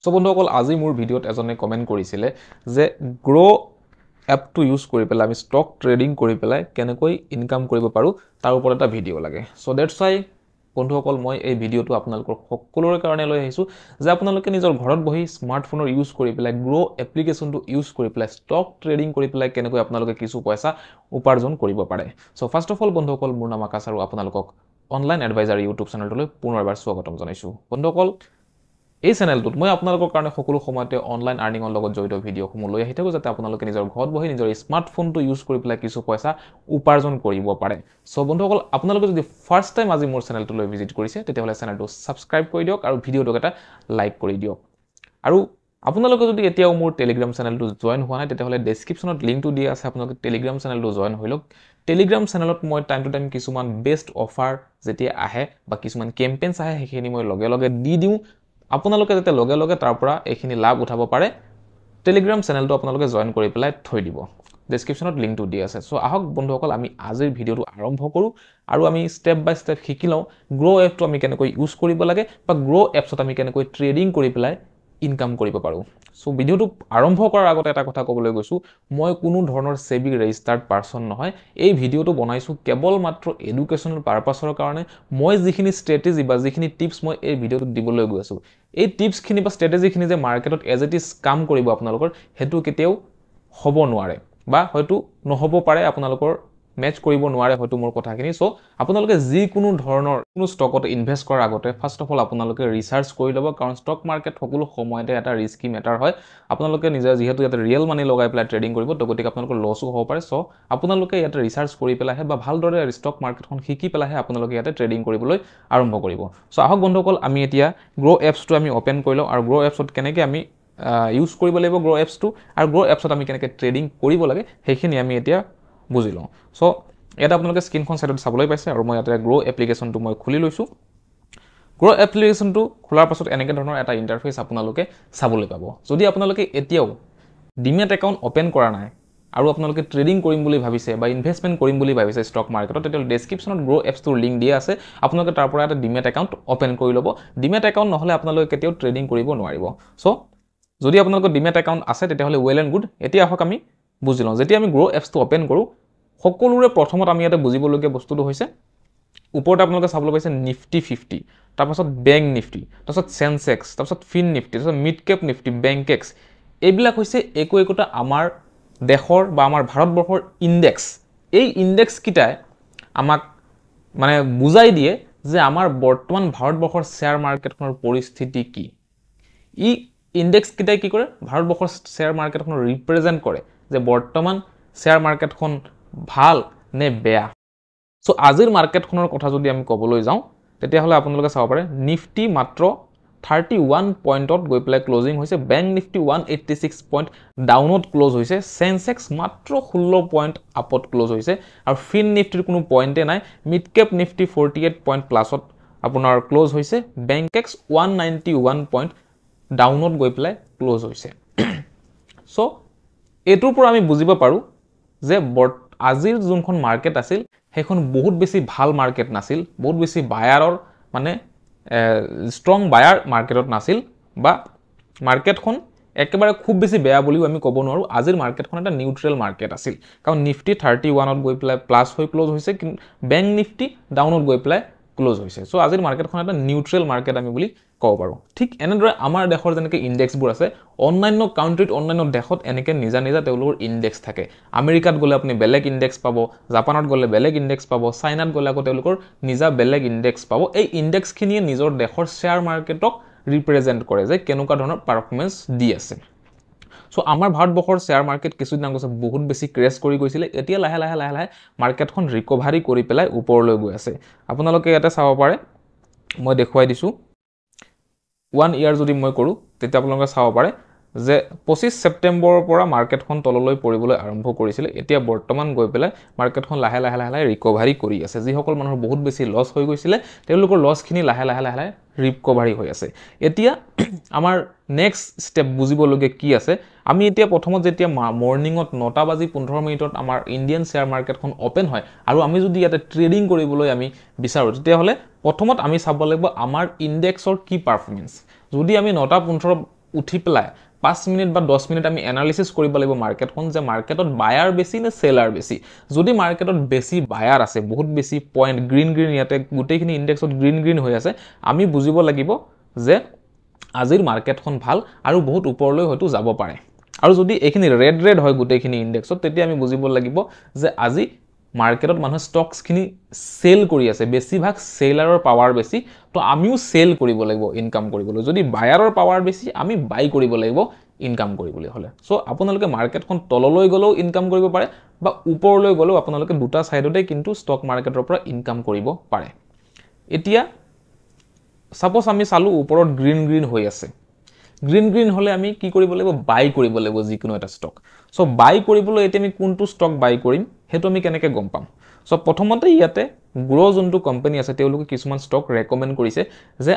So বন্ধুসকল আজি মোৰ ভিডিঅ'ত এজনে কমেন্ট কৰিছিলে যে গ্ৰো এপটো ইউজ কৰি পেলাই আমি ষ্টক ট্ৰেডিং কৰি পেলাই কেনেকৈ ইনকাম কৰিব পাৰো তাৰ ওপৰত এটা ভিডিঅ' লাগে সো দ্যাটছ হোৱাই বন্ধুসকল মই এই ভিডিঅ'টো আপোনালোকৰ সকলোৰে কাৰণে লৈ আহিছো যে আপোনালোকে নিজৰ ঘৰত বহি স্মাৰ্টফোনৰ ইউজ কৰি পেলাই গ্ৰো এপ্লিকেশনটো ইউজ কৰি পেলাই ষ্টক ট্ৰেডিং কৰি পেলাই কেনেকৈ আপোনালোকে কিছু পইচা উপাৰ্জন কৰিব পাৰে সো ফাৰ্স্ট অফ অল বন্ধুসকল মোৰ নাম আকাশ আৰু আপোনালোকক অনলাইন এডভাইজাৰ ইউটিউব চেনেলটোলৈ পুনৰবাৰ স্বাগতম জনাইছো বন্ধুসকল এই চেনেলটোত মই আপোনালোকৰ কাৰণে সকলো সময়তে অনলাইন আৰ্নিঙৰ লগত জড়িত ভিডিঅ'সমূহ লৈ আহি থাকো যাতে আপোনালোকে নিজৰ ঘৰত বহি নিজৰ স্মাৰ্টফোনটো ইউজ কৰি পেলাই কিছু পইচা উপাৰ্জন কৰিব পাৰে সো বন্ধুসকল আপোনালোকে যদি ফাৰ্স্ট টাইম আজি মোৰ চেনেলটোলৈ ভিজিট কৰিছে তেতিয়াহলে চেনেলটো সাবস্ক্ৰাইব কৰি দিয়ক আৰু ভিডিঅ'টোক এটা লাইক কৰি দিয়ক আৰু আপোনালোকে যদি এতিয়াও মোৰ টেলিগ্ৰাম চেনেলটো জয়েন হোৱা নাই তেতিয়াহলে ডেসক্ৰিপচনত লিংকটো দিয়া আছে আপোনালোকে টেলিগ্ৰাম চেনেলটো জয়েন হৈ লওক টেলিগ্ৰাম চেনেলত মই টাইম টু টাইম কিছুমান বেষ্ট অফাৰ যেতিয়া আহে বা কিছুমান কেম্পেইনছ আহে সেইখিনি মই লগে লগে দি দিওঁ আপোনালোকে যাতে লগে লগে তাৰ পৰা এইখিনি লাভ উঠাব পাৰে টেলিগ্ৰাম চেনেলটো আপোনালোকে জয়েন কৰি পেলাই থৈ দিব ডেসক্ৰিপচনত লিংকটো দিয়া আছে সো আহক বন্ধুসকল আমি আজিৰ ভিডিঅ'টো আৰম্ভ কৰো আৰু আমি স্টেপ বাই স্টেপ শিকি লওঁ গ্ৰো এপটো আমি কেনেকৈ ইউজ কৰিব লাগে বা গ্ৰো এপছত আমি কেনেকৈ ট্ৰেডিং কৰি পেলাই ইনকাম কৰিব পাৰো সো ভিডিঅ'টো আৰম্ভ কৰাৰ আগতে এটা কথা ক'বলৈ গৈছো মই কোনো ধৰণৰ সেবি ৰেজিষ্টাৰ্ড পাৰসন নহয় এই ভিডিঅ'টো বনাইছো কেৱল মাত্ৰ এডুকেশনাল পাৰপাসৰ কাৰণে মই যিখিনি ষ্ট্ৰেটেজি বা যিখিনি টিপছ মই এই ভিডিঅ'টোত দিবলৈ গৈ আছো এই টিপছখিনি বা ষ্ট্ৰেটেজিখিনি যে মাৰ্কেটত এজ ইট ইজ কাম কৰিব আপোনালোকৰ হেতু কেতিয়াও হ'ব নোৱাৰে বা হয়তো নহব পাৰে আপোনালোকৰ মেচ কৰিব নোৱাৰে হয়তো মোৰ কথাখিনি সো আপোনালোকে যি কোনো ধৰণৰ কোনো ষ্টকত ইনভেষ্ট কৰাৰ আগতে ফাৰ্স্ট অফ অল আপোনালোকে ৰিসাৰ্চ কৰি লব কাৰণ ষ্টক মাৰ্কেট সকলো সময়তে এটা ৰিস্কি মেটাৰ হয় আপোনালোকে নিজে যেহেতু ইয়াতে ৰিয়েল মানি লগাই পেলাই ট্ৰেডিং কৰিব তো গতিকে আপোনালোকৰ লছও হ'ব পাৰে সো আপোনালোকে ইয়াতে ৰিসাৰ্চ কৰি পেলাইহে বা ভালদৰে ষ্টক মাৰ্কেটখন শিকি পেলাইহে আপোনালোকে ইয়াতে ট্ৰেডিং কৰিবলৈ আৰম্ভ কৰিব সো আহক বন্ধুসকল আমি এতিয়া গ্ৰো এপছটো আমি ওপেন কৰি লওঁ আৰু গ্ৰো এপছত কেনেকৈ আমি ইউজ কৰিব লাগিব গ্ৰো এপছটো আৰু গ্ৰো এপছত আমি কেনেকৈ ট্ৰেডিং কৰিব লাগে সেইখিনি আমি এতিয়া বুজি লওঁ সো এটা আপোনালোকে স্ক্ৰিনখন সাইডত চাবলৈ পাইছে আৰু মই ইয়াতে গ্ৰো এপ্লিকেশনটো মই খুলি লৈছো গ্ৰো এপ্লিকেশনটো খোলাৰ পাছত এনেকৈ ধৰণৰ এটা ইন্টাৰফেস আপোনালোকে চাবলৈ পাব যদি আপোনালোকে এতিয়াও ডিমেট একাউন্ট ওপেন কৰা নাই আৰু আপোনালোকে ট্ৰেডিং কৰিম বুলি ভাবিছে বা ইনভেষ্টমেন্ট কৰিম বুলি ভাবিছে ষ্টক মাৰ্কেটত তেতিয়াহলে ডেসক্ৰিপচনত গ্ৰো এপছটোৰ লিংক দিয়া আছে আপোনালোকে তাৰ পৰা এটা ডিমেট একাউন্ট ওপেন কৰি ল'ব ডিমেট একাউন্ট নহলে আপোনালোকে কেতিয়াও ট্ৰেডিং কৰিব নোৱাৰিব সো যদি আপোনালোকৰ ডিমেট একাউন্ট আছে তেতিয়াহলে ওয়েল এণ্ড গুড এতিয়া আহক আমি বুজি লওঁ যেতিয়া আমি গ্ৰো এপছটো ওপেন কৰো সকলোৰে প্ৰথমত আমি ইয়াতে বুজিবলগীয়া বস্তুটো হৈছে ওপৰত আপোনালোকে চাবলৈ পাইছে নিফটি 50 তাৰপাছত বেংক নিফটি তাৰপাছত সেনসেক্স তাৰপাছত ফিন নিফটি তাৰপাছত মিড কেপ নিফটি বেংকেক্স এইবিলাক হৈছে একোটা আমাৰ দেশৰ বা আমাৰ ভাৰতবৰ্ষৰ ইনডেক্স এই ইনডেক্স কিটাই আমাক মানে বুজাই দিয়ে যে আমাৰ বৰ্তমান ভাৰতবৰ্ষৰ শেয়াৰ মাৰ্কেটখনৰ পৰিস্থিতি কি ই ইনডেক্স কিটাই কি কৰে ভাৰতবৰ্ষৰ শেয়াৰ মাৰ্কেটখনৰ ৰিপ্ৰেজেন্ট কৰে যে বৰ্তমান শেয়াৰ মাৰ্কেটখন ভাল নে বেয়া সো আজিৰ মাৰ্কেটখনৰ কথা যদি আমি ক'বলৈ যাওঁ তেতিয়াহলে আপোনালোকে চাব পাৰে নিফটি মাত্ৰ 31 পইণ্টত গৈ প্লে ক্লোজিং হৈছে বেংক নিফটি 186 পইণ্ট ডাউনত ক্লোজ হৈছে সেনসেক্স মাত্ৰ 16 পইণ্ট আপত ক্লোজ হৈছে আৰু ফিন নিফটিৰ কোনো পইণ্টে নাই মিড কেপ নিফটি 48 পইণ্ট প্লাসত আপোনাৰ ক্লোজ হৈছে বেংকেক্স 191 পইণ্ট ডাউনত গৈ প্লে ক্লোজ হৈছে সো এটোৰ পৰা আমি বুজিব পাৰো যে আজিৰ যোনখন মাৰ্কেট আছিল সেইখন বহুত বেছি ভাল মাৰ্কেট নাছিল বহুত বেছি বায়াৰৰ মানে স্ট্ৰং বায়াৰ মাৰ্কেটত নাছিল বা মাৰ্কেটখন একেবাৰে খুব বেছি বেয়া বুলিও আমি ক'ব নোৱাৰো আজিৰ মাৰ্কেটখন এটা নিউট্ৰেল মাৰ্কেট আছিল কাৰণ নিফটি 31ত গৈ প্লাই প্লাস হৈ ক্লোজ হৈছে বেংক নিফটি ডাউনত গৈ প্লাই ক্লোজ হৈছে সো আজিৰ মাৰ্কেটখন এটা নিউট্ৰেল মাৰ্কেট আমি বুলি ক'ব পাৰো ঠিক এনেদৰে আমাৰ দেশৰ যেনেকৈ ইনডেক্সবোৰ আছে অন্যান্য কাউন্ট্ৰীত অন্যান্য দেশত এনেকৈ নিজা নিজা তেওঁলোকৰ ইনডেক্স থাকে আমেৰিকাত গলে আপুনি বেলেগ ইনডেক্স পাব জাপানত গলে বেলেগ ইনডেক্স পাব চাইনাত গলে আকৌ তেওঁলোকৰ নিজা বেলেগ ইনডেক্স পাব এই ইনডেক্সখিনিয়ে নিজৰ দেশৰ শেয়াৰ মাৰ্কেটক ৰিপ্ৰেজেন্ট কৰে যে কেনেকুৱা ধৰণৰ পাৰফৰমেন্স দি আছে সো আমাৰ ভাৰতবৰ্ষৰ শেয়াৰ মাৰ্কেট কিছুদিন আগতে বহুত বেছি ক্ৰেশ কৰি গৈছিল এতিয়া লাহে লাহে মাৰ্কেটখন ৰিকভাৰি কৰি পেলাই ওপৰলৈ গৈ আছে আপোনালোকে ইয়াতে চাব পাৰে মই দেখুৱাই দিছো 1 ইয়াৰ যদি মই কৰো তেতিয়া আপোনালোকে চাব পাৰে যে 25 সেপ্টেম্বৰৰ পৰা মাৰ্কেটখন তললৈ পৰিবলৈ আৰম্ভ কৰিছিল এতিয়া বৰ্তমান গৈ পেলাই মাৰ্কেটখন লাহে লাহে ৰিকভাৰি কৰি আছে যিসকল মানুহৰ বহুত বেছি লছ হৈ গৈছিল তেওঁলোকৰ লছখিনি লাহে লাহে ৰিকভাৰি হৈ আছে এতিয়া আমাৰ নেক্সট স্টেপ বুজিবলগীয়া কি আছে আমি এতিয়া প্ৰথমত যেতিয়া মৰ্নিংত 9:15 আমাৰ ইন্ডিয়ান শেয়াৰ মাৰ্কেটখন ওপেন হয় আৰু আমি যদি ইয়াতে ট্ৰেডিং কৰিবলৈ আমি বিচাৰো তেতিয়াহলে প্ৰথমত আমি চাব লাগিব আমাৰ ইনডেক্সৰ কি পাৰফৰমেন্স যদি আমি 9:15 উঠি পেলাই 5 মিনিট বা 10 মিনিট আমি এনালিসিস কৰিব লাগিব মাৰ্কেটখন যে মাৰ্কেটত বায়াৰ বেছি নে সেলাৰ বেছি যদি মাৰ্কেটত বেছি বায়াৰ আছে বহুত বেছি পইণ্ট গ্ৰীণ ইয়াতে গোটেইখিনি ইনডেক্সত গ্ৰীণ হৈ আছে আমি বুজিব লাগিব যে আজিৰ মাৰ্কেটখন ভাল আৰু বহুত ওপৰলৈ হয়তো যাব পাৰে আৰু যদি এইখিনি ৰেড হয় গোটেইখিনি ইনডেক্সত তেতিয়া আমি বুজিব লাগিব যে আজি মাৰ্কেটত মানুহ ষ্টকস খিনি সেল কৰি আছে বেছিভাগ সেলাৰৰ পাৱাৰ বেছি তো আমিও সেল কৰিব লাগিব ইনকাম কৰিবলৈ যদি বায়াৰৰ পাৱাৰ বেছি আমি বাই কৰিব লাগিব ইনকাম কৰিবলৈ হলে সো আপোনালোকে মাৰ্কেটখন তললৈ গলেও ইনকাম কৰিব পাৰে বা ওপৰলৈ গলেও আপোনালোকে দুটা সাইডতে কিন্তু ষ্টক মাৰ্কেটৰ পৰা ইনকাম কৰিব পাৰে এতিয়া সাপোজ আমি চালু ওপৰত গ্ৰীণ হৈ আছে গ্ৰীণ হলে আমি কি কৰিব লাগিব বাই কৰিব লাগিব যিকোনো এটা ষ্টক সো বাই কৰিবলৈ এতিয়া আমি কোনটো ষ্টক বাই কৰিম হেতু আমি কেনেকৈ গম পাম সো প্ৰথমতে ইয়াতে গ্ৰো যোনটো কোম্পানী আছে তেওঁলোকে কিছুমান ষ্টক ৰেকমেন্ড কৰিছে যে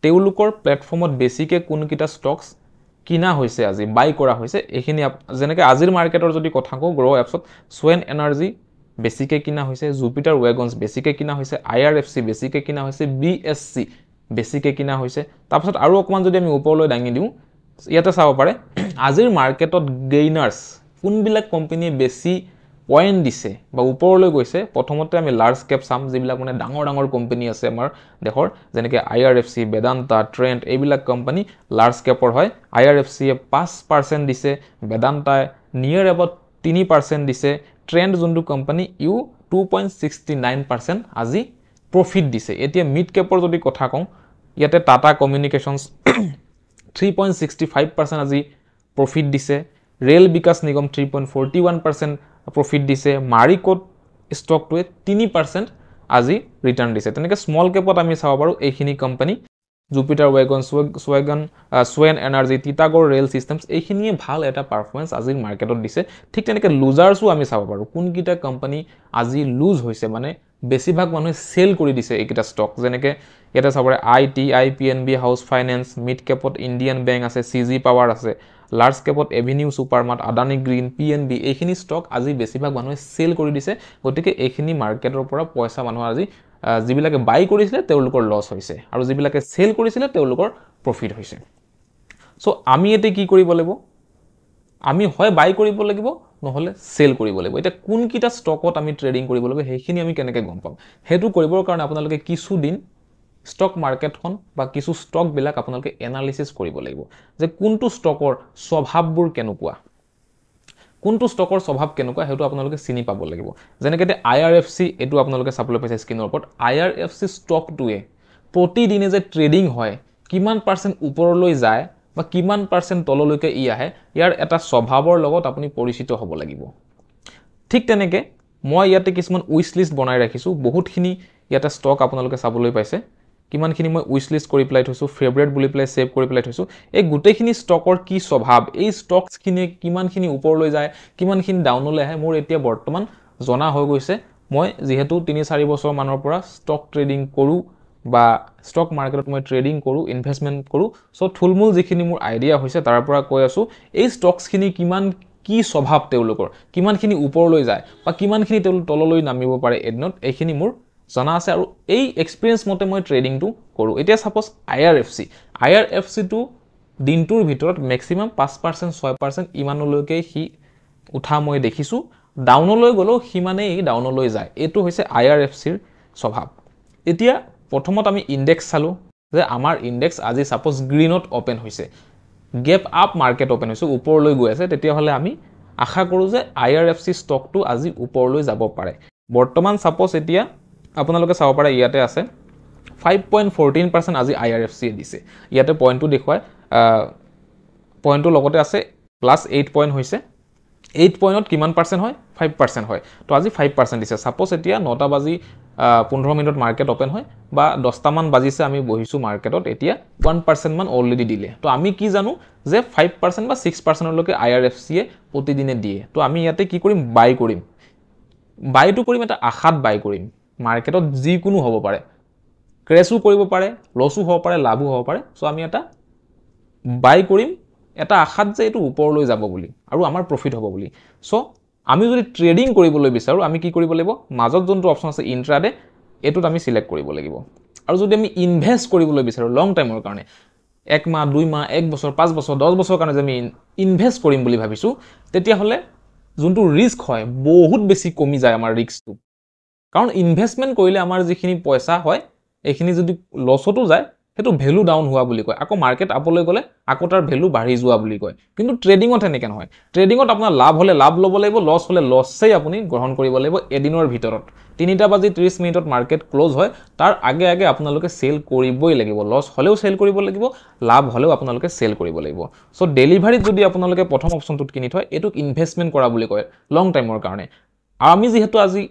তেওঁলোকৰ প্ল্যাটফৰ্মত বেছিকে কোনকিটা ষ্টকস কিনা হৈছে আজি বাই কৰা হৈছে এইখিনি যেনেকৈ আজিৰ মাৰ্কেটৰ যদি কথা কও গ্ৰো এপছত সোয়েন এনাৰ্জি বেছিকে কিনা হৈছে জুপিটাৰ ৱেগনছ বেছিকে কিনা হৈছে আইআৰএফসি বেছিকে কিনা হৈছে বিএসসি বেছিকে কিনা হৈছে তাৰপিছত আৰু অকমান যদি আমি ওপৰলৈ দাঙি দিও ইয়াতে চাব পাৰে আজিৰ মাৰ্কেটত গেইনাৰ্স কোনবিলাক কোম্পানী বেছি পইণ্ট দিছে বা ওপৰলৈ গৈছে প্ৰথমতে আমি লাৰ্জ কেপ সাম যিবিলাক মানে ডাঙৰ কোম্পানী আছে আমাৰ দেখৰ যেনেকৈ আইআৰএফসি বেদান্তা ট্ৰেন্ড এইবিলাক কোম্পানী লাৰ্জ কেপৰ হয় আইআৰএফসি 5% দিছে বেদান্তা নিয়াৰ এবাউট 3% দিছে ট্ৰেন্ড যোনটো কোম্পানী ইউ 2.69% আজি প্ৰফিট দিছে এতিয়া মিড কেপৰ যদি কথা কওঁ ইয়াতে টাটা কমিউনিকেশনস 3.65% আজি প্ৰফিট দিছে ৰেল বিকাশ নিগম 3.41% প্ৰফিট দিছে মাৰিকোট ষ্টকটোৱে 3% আজি ৰিটাৰ্ণ দিছে তেনেকৈ স্মল কেপত আমি চাব পাৰো এইখিনি company Jupiter Wagon Swan Energy Titagarh Rail Systems এইখিনিয়ে ভাল এটা পাৰফৰম্যান্স আজিৰ মাৰ্কেটত দিছে ঠিক তেনেকৈ লুজাৰসও আমি চাব পাৰো কোনকিটা কোম্পানী আজি লুজ হৈছে মানে বেছিভাগ মানুহে সেল কৰি দিছে এইকিটা ষ্টক যেনেকৈ ইয়াতে চাব পাৰে ITI PNB House Finance mid কেপত ইণ্ডিয়ান বেংক আছে সিজি পাৱাৰ আছে লাৰ্জ কেপত Avenue Supermart Adani Green PNB এইখিনি ষ্টক আজি বেছিভাগ মানুহে সেল কৰি দিছে গতিকে এইখিনি মাৰ্কেটৰ পৰা পইচা মানুহ আজি যিবিলাকে বাই কৰিছিলে তেওঁলোকৰ লস হৈছে আৰু যিবিলাকে সেল কৰিছিলে তেওঁলোকৰ প্ৰফিট হৈছে সো আমি এতে কি কৰিব লাগিব আমি হয় বাই কৰিব লাগিব নহলে সেল কৰিব লাগিব এটা কোনকিটা ষ্টকত আমি ট্ৰেডিং কৰিব লাগিব হেখিনি আমি কেনেকৈ গম পাম হেতু কৰিবৰ কাৰণে আপোনালোকে কিছু দিন ষ্টক মাৰ্কেটখন বা কিছু ষ্টক বিলাক আপোনালোকে এনালিসিস কৰিব লাগিব যে কোনটো ষ্টকৰ স্বভাৱবোৰ কেনেকুৱা কোনটো ষ্টকৰ স্বভাৱ কেনেকুৱা হেতু আপোনালোকে চিনি পাব লাগিব যেনেকৈ আইআৰএফসি এটো আপোনালোকে চাবলৈ পাইছে স্ক্ৰিনৰ ওপৰত আইআৰএফসি ষ্টকটোৱে প্ৰতিদিনে যে ট্ৰেডিং হয় কিমান পাৰ্সেন্ট ওপৰলৈ যায় বা কিমান পাৰ্সেন্ট তললৈকে ই আহে ইয়াৰ এটা স্বভাৱৰ লগত আপুনি পৰিচিত হ'ব লাগিব ঠিক তেনেকৈ মই ইয়াতে কিছুমান উইশ লিষ্ট বনাই ৰাখিছো বহুতখিনি ইয়াতে ষ্টক আপোনালোকে চাবলৈ পাইছে কিমানখিনি মই উইশ লিষ্ট কৰি প্লাই থৈছো ফেভাৰিট বুলি প্লাই সেভ কৰি প্লাই থৈছো এই গোটেইখিনি ষ্টকৰ কি স্বভাৱ এই ষ্টকস খিনি কিমানখিনি ওপৰলৈ যায় কিমানখিনি ডাউনলৈ আহে মোৰ এতিয়া বৰ্তমান জনা হৈ গৈছে মই যেহেতু 3-4 বছৰ মানৰ পৰা ষ্টক ট্ৰেডিং কৰো বা ষ্টক মাৰ্কেটত মই ট্ৰেডিং কৰো ইনভেষ্টমেন্ট কৰো সো থুলমুল যিখিনি মোৰ আইডিয়া হৈছে তাৰ পৰা কৈ আছো এই ষ্টকস খিনি কিমান কি স্বভাৱ তেওঁলোকৰ কিমানখিনি ওপৰলৈ যায় বা কিমানখিনি তললৈ নামিব পাৰে এদিনত এইখিনি মোৰ জানা আছে আৰু এই এক্সপেৰিয়েন্স মতে মই ট্ৰেডিংটো কৰো এতিয়া সাপোজ আইআৰএফসি টো দিনটোৰ ভিতৰত ম্যাক্সিমাম 5% 6% ইমানলৈকে হি উঠা মই দেখিছো ডাউনলৈ গলো হিমানেই ডাউনলৈ যায় এটো হৈছে আইআৰএফসিৰ স্বভাৱ এতিয়া প্ৰথমত আমি ইনডেক্স চালো যে আমাৰ ইনডেক্স আজি সাপোজ গ্ৰীনত ওপেন হৈছে গেপ আপ মাৰ্কেট ওপেন হৈছে ওপৰলৈ গৈ আছে তেতিয়া হলে আমি আশা কৰো যে আইআৰএফসি ষ্টকটো আজি ওপৰলৈ যাব পাৰে বৰ্তমান সাপোজ এতিয়া আপোনালোকে চাব পাৰে ইয়াতে আছে 5.14% আজি আইআৰএফসি দিছে ইয়াতে পইণ্টটো দেখুৱায় পইণ্টটো লগতে আছে প্লাস 8 পইণ্ট হৈছে 8 পইণ্টত কিমান পাৰ্সেন্ট হয় 5% হয় তো আজি 5% দিছে সাপোজ এতিয়া 9টা বাজি 15 মিনিটত মাৰ্কেট ওপেন হয় বা 10টা মান বাজিছে আমি বহিছো মাৰ্কেটত এতিয়া 1% মান অলৰেডি দিলে তো আমি কি জানো যে 5% বা 6% লৈকে আইআৰএফসি এ প্ৰতিদিনে দিয়ে তো আমি ইয়াতে কি কৰিম বাই কৰিম বাইটো কৰিম এটা আশাত বাই কৰিম মাৰ্কেটত যি কোনো হ'ব পাৰে ক্ৰেশো কৰিব পাৰে লসও হ'ব পাৰে লাভও হ'ব পাৰে সো আমি এটা বাই কৰিম এটা আশাত যে এটো ওপৰলৈ যাব বুলি আৰু আমাৰ প্ৰফিট হ'ব বুলি সো আমি যদি ট্ৰেডিং কৰিবলৈ বিচাৰো আমি কি কৰিব লাগিব মাজত যোনটো অপচন আছে ইন্ট্ৰাডে এটোত আমি সিলেক্ট কৰিব লাগিব আৰু যদি আমি ইনভেস্ট কৰিবলৈ বিচাৰো লং টাইমৰ কাৰণে 1 মাহ 2 মাহ 1 বছৰ 5 বছৰ 10 বছৰৰ কাৰণে যে আমি ইনভেষ্ট কৰিম বুলি ভাবিছোঁ তেতিয়াহ'লে যোনটো ৰিস্ক হয় বহুত বেছি কমি যায় আমাৰ ৰিস্কটো কাৰণ ইনভেষ্টমেণ্ট কৰিলে আমাৰ যিখিনি পইচা হয় এইখিনি যদি লছতো যায় সেইটো ভ্যালু ডাউন হোৱা বুলি কয় আকৌ মাৰ্কেট আপলৈ গ'লে আকৌ তাৰ ভ্যালু বাঢ়ি যোৱা বুলি কয় কিন্তু ট্ৰেডিঙত এনেকৈ নহয় ট্ৰেডিঙত আপোনাৰ লাভ হ'লে লাভ ল'ব লাগিব লছ হ'লে লছই আপুনি গ্ৰহণ কৰিব লাগিব এদিনৰ ভিতৰত 3টা বাজি 30 মিনিটত মাৰ্কেট ক্লোজ হয় তাৰ আগে আগে আপোনালোকে সেল কৰিবই লাগিব লছ হ'লেও সেল কৰিব লাগিব লাভ হ'লেও আপোনালোকে সেল কৰিব লাগিব সো ডেলিভাৰীত যদি আপোনালোকে প্ৰথম অপচনটোত কিনি থয় এটোক ইনভেষ্টমেণ্ট কৰা বুলি কয় লং টাইমৰ কাৰণে আৰু আমি যেহেতু আজি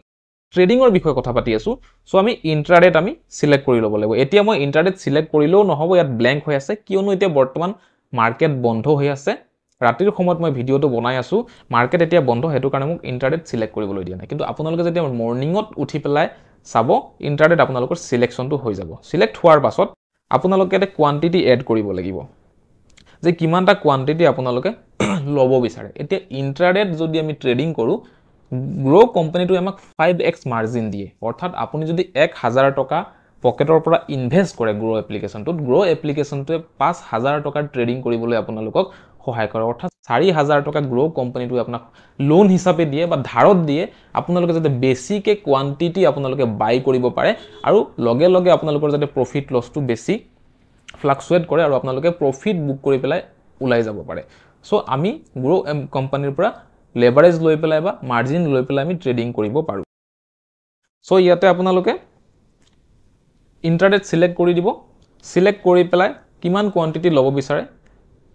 ট্ৰেডিঙৰ বিষয়ে কথা পাতি আছো সো আমি ইন্ট্ৰাডেত আমি সিলেক্ট কৰি ল'ব লাগিব এতিয়া মই ইন্ট্ৰাডেত সিলেক্ট কৰিলেও নহব ইয়াত ব্ল্যাঙ্ক হৈ আছে কিয়নো এতিয়া বৰ্তমান মাৰ্কেট বন্ধ হৈ আছে ৰাতিৰ সময়ত মই ভিডিওটো বনাই আছো মাৰ্কেট এতিয়া বন্ধ হেতু কাৰণে মোক ইন্ট্ৰাডেত সিলেক্ট কৰিবলৈ দিয়া নাই কিন্তু আপোনালোকে যেতিয়া মৰ্নিংত উঠি পেলাই চাব ইন্ট্ৰাডেত আপোনালোকৰ সিলেকশনটো হৈ যাব সিলেক্ট হোৱাৰ পাছত আপোনালোকে এটা কোৱান্টিটি এড কৰিব লাগিব যে কিমানটা কোৱান্টিটি আপোনালোকে ল'ব বিচাৰে এতিয়া ইন্ট্ৰাডেত যদি আমি ট্ৰেডিং কৰো গ্ৰো কোম্পানীটো আমাক 5x মাৰ্জিন দিয়ে অৰ্থাৎ আপুনি যদি 1000 টকা পকেটৰ পৰা ইনভেষ্ট কৰে গ্ৰো এপ্লিকেশনটোৱে 5000 টকাৰ ট্ৰেডিং কৰিবলৈ আপোনালোকক সহায় কৰে অৰ্থাৎ 4000 টকা গ্ৰো কোম্পানীটোৱে আপোনাক লোন হিচাপে দিয়ে বা ধাৰত দিয়ে আপোনালোকে যাতে বেছিকে কোৱান্টিটি আপোনালোকে বাই কৰিব পাৰে আৰু লগে লগে আপোনালোকৰ যাতে প্ৰফিট লছটো বেছি ফ্লাকচুৱেট কৰে আৰু আপোনালোকে প্ৰফিট বুক কৰি পেলাই উলাই যাব পাৰে সো আমি গ্ৰো কোম্পানীৰ পৰা লেভাৰেজ লৈ পেলাই বা মাৰ্জিন লৈ পেলাই আমি ট্ৰেডিং কৰিব পাৰো সো ইয়াতে আপোনালোকে ইন্ট্ৰাডেত সিলেক্ট কৰি দিব সিলেক্ট কৰি পেলাই কিমান কোৱান্টিটি ল'ব বিচাৰে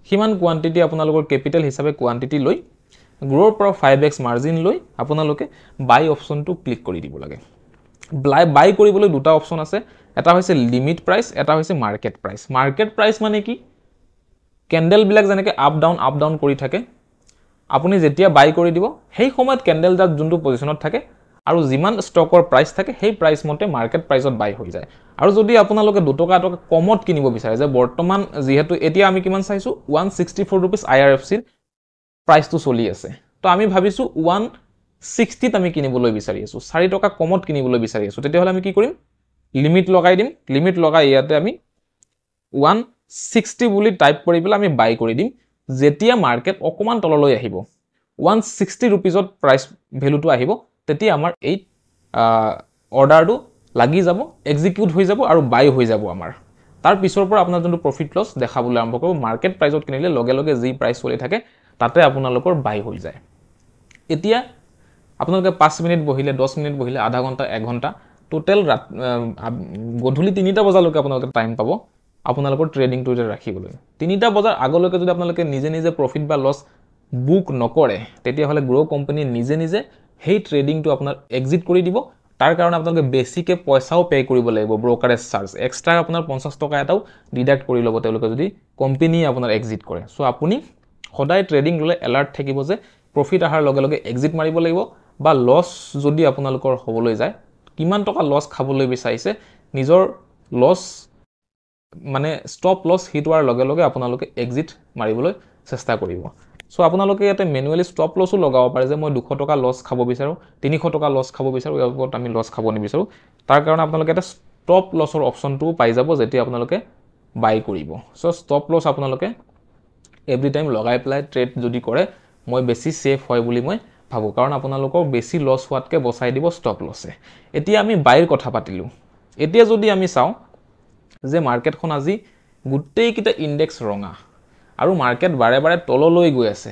কিমান কোৱান্টিটি আপোনালোকৰ ক্যাপিটাল হিচাপে কোৱান্টিটি লৈ গ্ৰোৰ পৰা 5x মাৰ্জিন লৈ আপোনালোকে বাই অপচনটো ক্লিক কৰি দিব লাগে বাই কৰিবলৈ দুটা অপচন আছে এটা হৈছে লিমিট প্ৰাইস এটা হৈছে মাৰ্কেট প্ৰাইস মানে কি ক্যান্ডেল বিলাক যেনেকৈ আপ ডাউন কৰি থাকে আপুনি যেতিয়া বাই কৰি দিব সেই সময়ত ক্যান্ডেল জাক যোনটো পজিশনত থাকে আৰু যিমান ষ্টকৰ প্ৰাইস থাকে সেই প্ৰাইস মতে মাৰ্কেট প্ৰাইসত বাই হৈ যায় আৰু যদি আপোনালোকে 2 টকা কমত কিনিব বিচাৰে যে বৰ্তমান যেহেতু এতিয়া আমি কিমান চাইছো 164 रुपीस IRFC প্ৰাইসটো চলি আছে তো আমি ভাবিছো 160 ত আমি কিনিবলৈ বিচাৰি আছো 4 টকা কমত কিনিবলৈ বিচাৰি আছো তেতিয়াহলে আমি কি কৰিম লিমিট লগাই দিম লিমিট লগাই ইয়াতে আমি 160 বুলি টাইপ কৰি পেলাই আমি বাই কৰি দিম যেতিয়া মাৰ্কেট অকমান তললৈ আহিব 160 रुपीसত প্ৰাইস ভ্যালুটো আহিব তেতিয়া আমাৰ এই অৰ্ডাৰটো লাগি যাব এক্সিকিউট হৈ যাব আৰু বাই হৈ যাব আমাৰ তাৰ পিছৰ পৰা আপোনাৰ যোনটো প্ৰফিট লছ দেখাবলৈ আৰম্ভ কৰিব মাৰ্কেট প্ৰাইসত কিনিলে লগে লগে যি প্ৰাইস চলি থাকে তাতে আপোনালোকৰ বাই হৈ যায় এতিয়া আপোনালোকে 5 মিনিট বহিলে 10 মিনিট বহিলে আধা ঘন্টা 1 ঘন্টা টোটাল গধুলি 3টা বজালৈকে আপোনালোকে টাইম পাব আপোনালোকৰ ট্ৰেডিংটো ৰাখিবলৈ 3টা বজাৰ আগলৈকে যদি আপোনালোকে নিজে নিজে প্ৰফিট বা লছ বুক নকৰে তেতিয়াহলে গ্ৰো কোম্পানী নিজে নিজে হেই ট্ৰেডিংটো আপোনাৰ এক্সিট কৰি দিব তাৰ কাৰণে আপোনালোকে বেছিকে পইচাও পে কৰিব লাগিব ব্ৰোকাৰেজ চাৰ্জ এক্সট্ৰা আপোনাৰ 50 টকা এটাও ডিডাক্ট কৰি ল'ব তেওঁলোকে যদি কোম্পানী আপোনাৰ এক্সিট কৰে সো আপুনি সদায় ট্ৰেডিং ললে এলাৰ্ট থাকিব যে প্ৰফিট আহাৰ লগে লগে এক্সিট মাৰিব লাগিব বা লছ যদি আপোনালোকৰ হ'বলৈ যায় কিমান টকা লছ খাবলৈ বিচাৰিছে নিজৰ লছ মানে স্টপ লছ হিটৱাৰ লগে লগে আপোনালোকে এক্সিট মাৰিবলৈ চেষ্টা কৰিব সো আপোনালোকে ইয়াতে ম্যানুয়ালি স্টপ লছও লগাব পাৰে যে মই 200 টকা লছ খাব বিচাৰো 300 টকা লছ খাব বিচাৰো ইয়াৰ ওপৰত আমি লছ খাব নিবিচাৰো তাৰ কাৰণে আপোনালোকে এটা স্টপ লছৰ অপচনটো পাই যাব যেতিয়া আপোনালোকে বাই কৰিব সো স্টপ লছ আপোনালোকে এভৰি টাইম লগাই পেলাই ট্ৰেড যদি কৰে মই বেছি সেফ হয় বুলি মই ভাবো কাৰণ আপোনালোকৰ বেছি লছ হোৱাতকে বচাই দিব স্টপ লছে এতিয়া আমি বাইৰ কথা পাতিলো এতিয়া যদি আমি চাও যে মাৰ্কেটখন আজি গুটেই কিটা ইনডেক্স ৰঙা আৰু মাৰ্কেট বাৰে বাৰে তললৈ গৈ আছে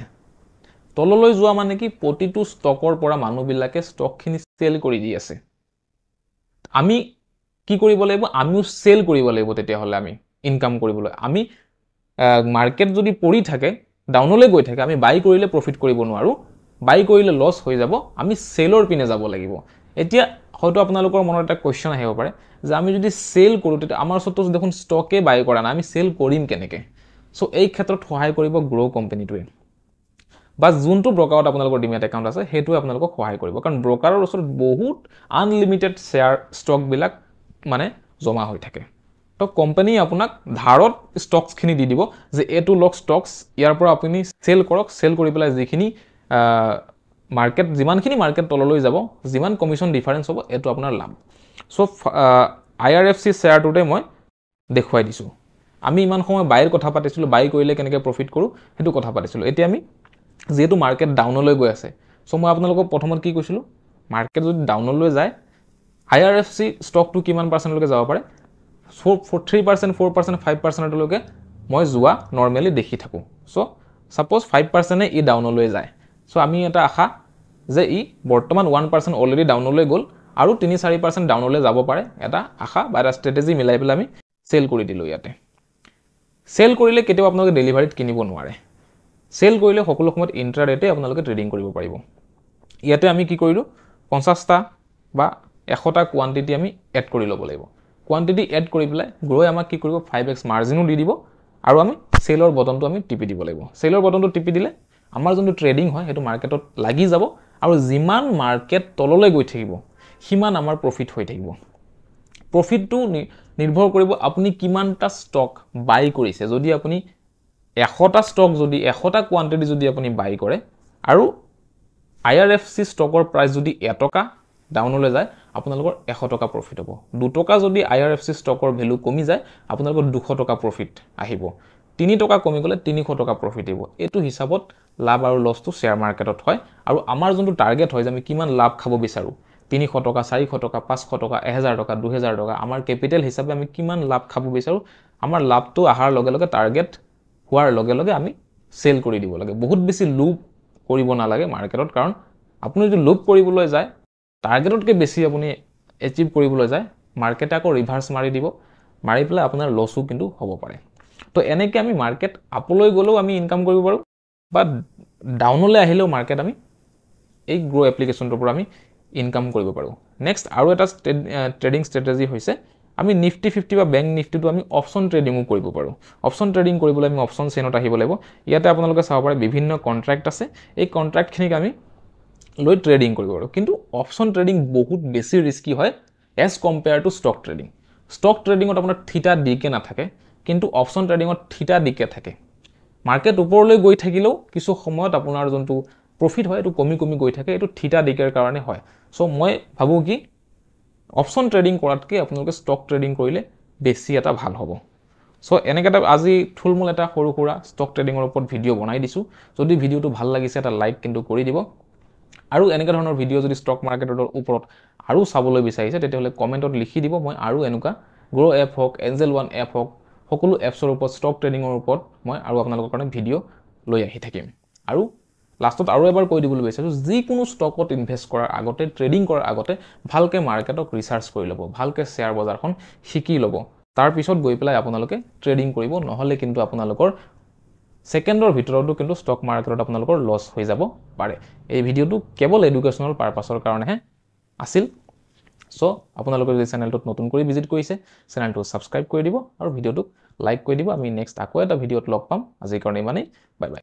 তললৈ যোৱা মানে কি প্ৰতিটো ষ্টকৰ পৰা মানুহবিলাকে ষ্টকখিনি সেল কৰি দি আছে আমি কি কৰিব লাগিব আমিও সেল কৰিব লাগিব তেতিয়াহলে আমি ইনকাম কৰিবলৈ আমি মাৰ্কেট যদি পৰি থাকে ডাউনলৈ গৈ থাকে আমি বাই কৰিলে প্ৰফিট কৰিব নোৱাৰো বাই কৰিলে লছ হৈ যাব আমি সেলৰ পিনে যাব লাগিব এতিয়া হয়তো আপোনালোকৰ মনত এটা কোৱেশ্চন আহিব পাৰে যে আমি যদি সেল কৰো তেতিয়া আমাৰ সত্য দেখোন ষ্টকে বাই কৰা না আমি সেল কৰিম কেনেকে সো এই ক্ষেত্ৰত সহায় কৰিব গ্ৰো কোম্পানীটোৱে বা যোনটো ব্ৰোকাৰত আপোনালোকৰ ডিমেট একাউণ্ট আছে হেতু আপোনালোকক সহায় কৰিব কাৰণ ব্ৰোকাৰৰ ওচৰত বহুত আনলিমিটেড শেয়াৰ ষ্টক বিলাক মানে জমা হৈ থাকে তো কোম্পানী আপোনাক ধাৰত ষ্টকস খিনি দি দিব যে এটো লক ষ্টকস ইয়াৰ পৰা আপুনি সেল কৰক সেল কৰি পেলাই যিখিনি মাৰ্কেট যিমানখিনি মাৰ্কেট তললৈ যাব যিমান কমিশন ডিফাৰেন্স হ'ব এটো আপোনাৰ লাভ সো IRFC শেয়াৰটোতে মই দেখুৱাই দিছো আমি ইমান সময় বাইৰ কথা পাতিছিলোঁ, বাই কৰিলে কেনেকৈ প্ৰফিট কৰোঁ সেইটো কথা পাতিছিলোঁ। এতিয়া আমি যেহেতু মাৰ্কেট ডাউনলৈ গৈ আছে, চ' মই আপোনালোকক প্ৰথমত কি কৈছিলোঁ, মাৰ্কেট যদি ডাউনলৈ যায় IRFC ষ্টকটো কিমান পাৰ্চেণ্টলৈকে যাব পাৰে, 3%, 4%, 5%লৈকে মই যোৱা নৰ্মেলি দেখি থাকোঁ। চ' ছাপ'জ 5%ে ই ডাউনলৈ যায়, চ' আমি এটা আশা যে ই বৰ্তমান 1% অলৰেডি ডাউনলৈ গ'ল আৰু 3-4% ডাউনলৈ যাব পাৰে, এটা আশা বা এটা ষ্ট্ৰেটেজি মিলাই পেলাই আমি চেল কৰি দিলোঁ। ইয়াতে চেল কৰিলে কেতিয়াও আপোনালোকে ডেলিভাৰীত কিনিব নোৱাৰে। চেল কৰিলে সকলো সময়ত ইণ্ট্ৰাডেতে আপোনালোকে ট্ৰেডিং কৰিব পাৰিব। ইয়াতে আমি কি কৰিলোঁ, 50টা বা 100টা কোৱান্টিটি আমি এড কৰি ল'ব লাগিব। কোৱান্টিটি এড কৰি পেলাই গ্ৰ'য়ে আমাক কি কৰিব, 5x মাৰ্জিনো দি দিব আৰু আমি চেলৰ বটনটো আমি টিপি দিব লাগিব। চেলৰ বটনটো টিপি দিলে আমাৰ যোনটো ট্ৰেডিং হয় সেইটো মাৰ্কেটত লাগি যাব আৰু যিমান মাৰ্কেট তললৈ গৈ থাকিব সিমান আমাৰ প্ৰফিট হৈ থাকিব। প্ৰফিটটো নিৰ্ভৰ কৰিব আপুনি কিমানটা ষ্টক বাই কৰিছে। যদি আপুনি 100টা ষ্টক, যদি 100টা কোৱান্টিটি যদি আপুনি বাই কৰে আৰু IRFC ষ্টকৰ প্ৰাইচ যদি 1 টকা ডাউনলৈ যায়, আপোনালোকৰ 100 টকা প্ৰফিট হ'ব। 2 টকা যদি IRFC ষ্টকৰ ভেলু কমি যায়, আপোনালোকৰ 200 টকা প্ৰফিট আহিব। 3 টকা কমি গ'লে 300 টকা প্ৰফিট আহিব। এইটো হিচাপত লাভ আৰু লছটো শ্বেয়াৰ মাৰ্কেটত হয়। আৰু আমাৰ যোনটো টাৰ্গেট হয় যে আমি কিমান লাভ খাব বিচাৰোঁ, 300 টকা, 400 টকা, 500 টকা, 1000 টকা, 2000 টকা, আমাৰ কেপিটেল হিচাপে আমি কিমান লাভ খাব বিচাৰোঁ, আমাৰ লাভটো অহাৰ লগে লগে টাৰ্গেট হোৱাৰ লগে লগে আমি চেল কৰি দিব লাগে। বহুত বেছি লোভ কৰিব নালাগে মাৰ্কেটত, কাৰণ আপুনি যদি লোভ কৰিবলৈ যায়, টাৰ্গেটতকৈ বেছি আপুনি এচিভ কৰিবলৈ যায়, মাৰ্কেটে আকৌ ৰিভাৰ্চ মাৰি দিব, মাৰি পেলাই আপোনাৰ লছো কিন্তু হ'ব পাৰে। তো এনেকৈ আমি মাৰ্কেট আপলৈ গ'লেও আমি ইনকাম কৰিব পাৰোঁ বা ডাউনলৈ আহিলেও মাৰ্কেট আমি এই গ্ৰ' এপ্লিকেশ্যনটোৰ পৰা আমি ইনকাম কৰিব পাৰোঁ। নেক্সট আৰু এটা ট্ৰেডিং ষ্ট্ৰেটেজি হৈছে আমি নিফটি 50 বা বেংক নিফটিটো আমি অপশ্যন ট্ৰেডিঙো কৰিব পাৰোঁ। অপশ্যন ট্ৰেডিং কৰিবলৈ আমি অপশ্যন চেইনত আহিব লাগিব। ইয়াতে আপোনালোকে চাব পাৰে বিভিন্ন কণ্ট্ৰেক্ট আছে, এই কণ্ট্ৰেক্টখিনিক আমি লৈ ট্ৰেডিং কৰিব পাৰোঁ। কিন্তু অপশ্যন ট্ৰেডিং বহুত বেছি ৰিস্কি হয় as compare to stock trading. Stock ট্ৰেডিঙত আপোনাৰ থিতা ডিকে নাথাকে, কিন্তু অপশ্যন ট্ৰেডিঙত থিতা ডিকে থাকে। মাৰ্কেট ওপৰলৈ গৈ থাকিলেও কিছু সময়ত আপোনাৰ যোনটো প্ৰফিট হয় এইটো কমি কমি গৈ থাকে, এইটো থিতা ডিকেৰ কাৰণে হয়। চ' মই ভাবোঁ কি অপশ্যন ট্ৰেডিং কৰাতকৈ আপোনালোকে ষ্টক ট্ৰেডিং কৰিলে বেছি এটা ভাল হ'ব। চ' এনেকৈ এটা আজি থুলমূল এটা সৰু সুৰা ষ্টক ট্ৰেডিঙৰ ওপৰত ভিডিঅ' বনাই দিছোঁ। যদি ভিডিঅ'টো ভাল লাগিছে এটা লাইক কিন্তু কৰি দিব। আৰু এনেকুৱা ধৰণৰ ভিডিঅ' যদি ষ্টক মাৰ্কেটৰ ওপৰত আৰু চাবলৈ বিচাৰিছে তেতিয়াহ'লে কমেণ্টত লিখি দিব। মই আৰু এনেকুৱা গ্ৰ' এপ হওক, এঞ্জেল ওৱান এপ হওক, সকলো এপছৰ ওপৰত ষ্টক ট্ৰেডিঙৰ ওপৰত মই আৰু আপোনালোকৰ কাৰণে ভিডিঅ' লৈ আহি থাকিম। আৰু লাষ্টত আৰু এবাৰ কৈ দিবলৈ বিচাৰিছোঁ, যিকোনো ষ্টকত ইনভেষ্ট কৰাৰ আগতে, ট্ৰেডিং কৰাৰ আগতে ভালকৈ মাৰ্কেটক ৰিচাৰ্চ কৰি ল'ব, ভালকৈ শ্বেয়াৰ বজাৰখন শিকি ল'ব। তাৰপিছত গৈ পেলাই আপোনালোকে ট্ৰেডিং কৰিব, নহ'লে কিন্তু আপোনালোকৰ ছেকেণ্ডৰ ভিতৰতো কিন্তু ষ্টক মাৰ্কেটত আপোনালোকৰ লছ হৈ যাব পাৰে। এই ভিডিঅ'টো কেৱল এডুকেশ্যনেল পাৰপাছৰ কাৰণেহে আছিল। চ' আপোনালোকে যদি চেনেলটোত নতুন কৰি ভিজিট কৰিছে, চেনেলটো ছাবস্ক্ৰাইব কৰি দিব আৰু ভিডিঅ'টোক লাইক কৰি দিব। আমি নেক্সট আকৌ এটা ভিডিঅ'ত লগ পাম। আজিৰ কাৰণে ইমানেই, বাই বাই।